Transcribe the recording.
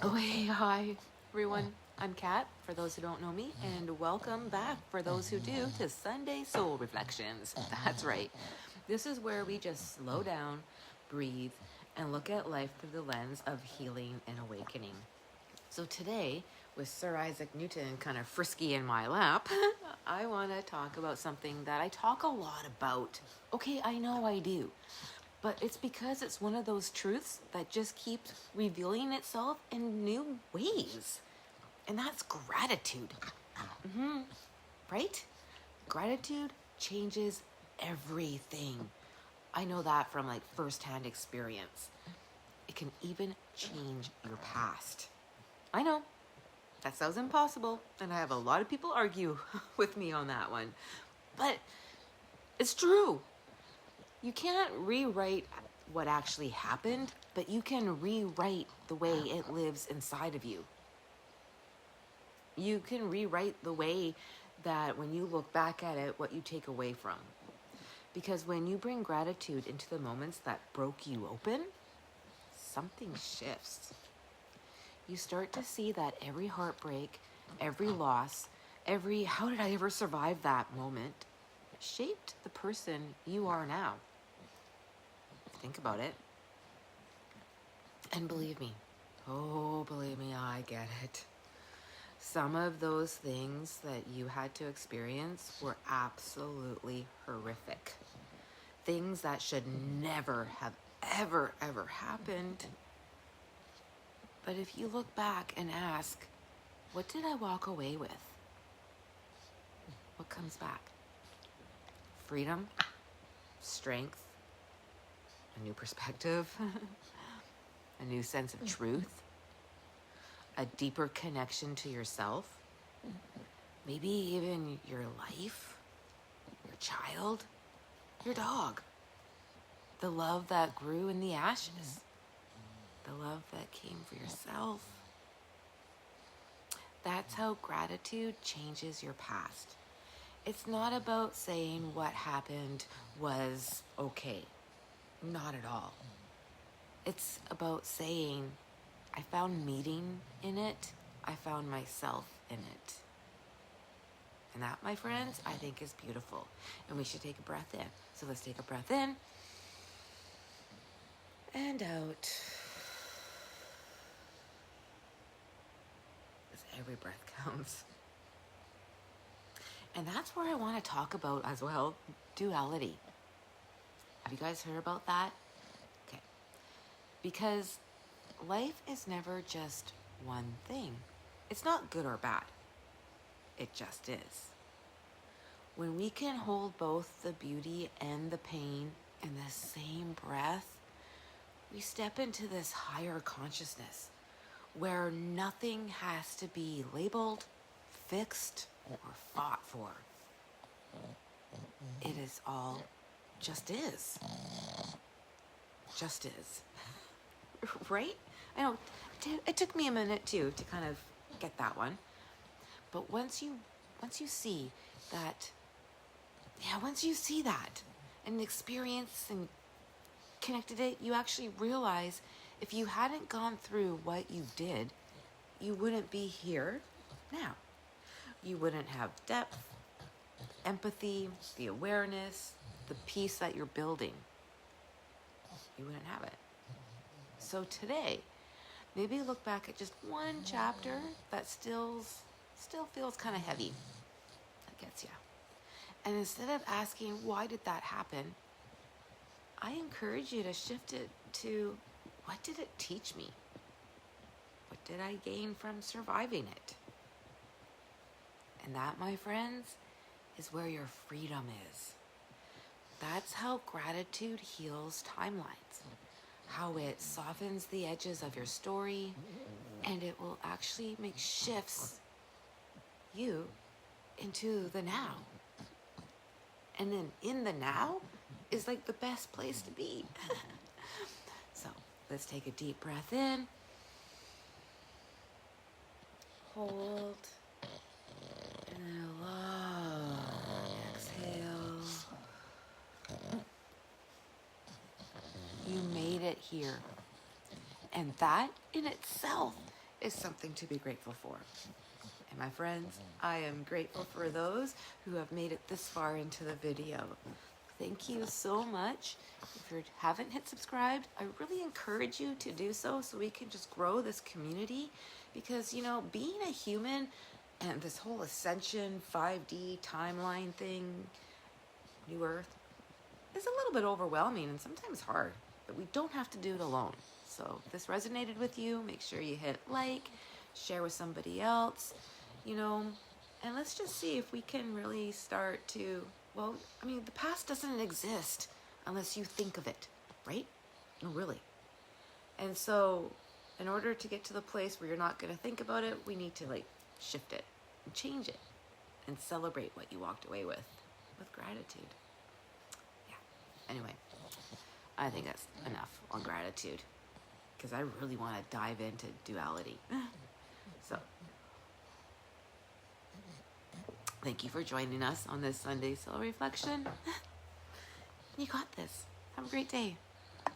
Oh, hey, hi, everyone. I'm Kat, for those who don't know me, and welcome back, for those who do, to Sunday Soul Reflections. That's right. This is where we just slow down, breathe, and look at life through the lens of healing and awakening. So today, with Sir Isaac Newton kind of frisky in my lap, I want to talk about something that I talk a lot about. Okay, I know I do. But it's because it's one of those truths that just keeps revealing itself in new ways. And that's gratitude. Right? Gratitude changes everything. I know that from like firsthand experience. It can even change your past. I know that sounds impossible, and I have a lot of people argue with me on that one. But it's true. You can't rewrite what actually happened, but you can rewrite the way it lives inside of you. You can rewrite the way that when you look back at it, what you take away from. Because when you bring gratitude into the moments that broke you open, something shifts. You start to see that every heartbreak, every loss, every how did I ever survive that moment shaped the person you are now. Think about it. And believe me, I get it. Some of those things that you had to experience were absolutely horrific. Things that should never have ever happened. But if you look back and ask, what did I walk away with? What comes back? Freedom, strength, a new perspective, a new sense of truth, a deeper connection to yourself, maybe even your life, your child, your dog, the love that grew in the ashes, the love that came for yourself. That's how gratitude changes your past. It's not about saying what happened was okay. Not at all. It's about saying, I found meaning in it. I found myself in it. And that, my friends, I think is beautiful. And we should take a breath in. So let's take a breath in and out. Because every breath counts. And that's where I want to talk about as well, duality. Have you guys heard about that? Okay. Because life is never just one thing. It's not good or bad. It just is. When we can hold both the beauty and the pain in the same breath, we step into this higher consciousness where nothing has to be labeled, fixed, or fought for. It is all just is. Just is. Right? I know it took me a minute too to kind of get that one. But once you see that, once you see that and experience and connected it, you actually realize if you hadn't gone through what you did, you wouldn't be here now. You wouldn't have depth, empathy, the awareness, the peace that you're building. You wouldn't have it. So today, maybe look back at just one chapter that still feels kind of heavy. That gets you. And instead of asking, why did that happen? I encourage you to shift it to, what did it teach me? What did I gain from surviving it? And that, my friends, is where your freedom is. That's how gratitude heals timelines. How it softens the edges of your story, and it will actually make shifts you into the now. And then in the now is like the best place to be. So let's take a deep breath in. Hold. And then a long exhale. You made it here. And that in itself is something to be grateful for. And my friends, I am grateful for those who have made it this far into the video. Thank you so much. If you haven't hit subscribe, I really encourage you to do so we can just grow this community, because, you know, being a human and this whole ascension 5D timeline thing, New Earth, is a little bit overwhelming and sometimes hard, but we don't have to do it alone. So if this resonated with you, make sure you hit like, share with somebody else, you know, and let's just see if we can really start to, well, I mean, the past doesn't exist unless you think of it, right? No, really. And so in order to get to the place where you're not going to think about it, we need to like shift it and change it and celebrate what you walked away with gratitude. Yeah. Anyway, I think that's enough on gratitude, because I really want to dive into duality. So thank you for joining us on this Sunday Soul Reflection. You got this. Have a great day.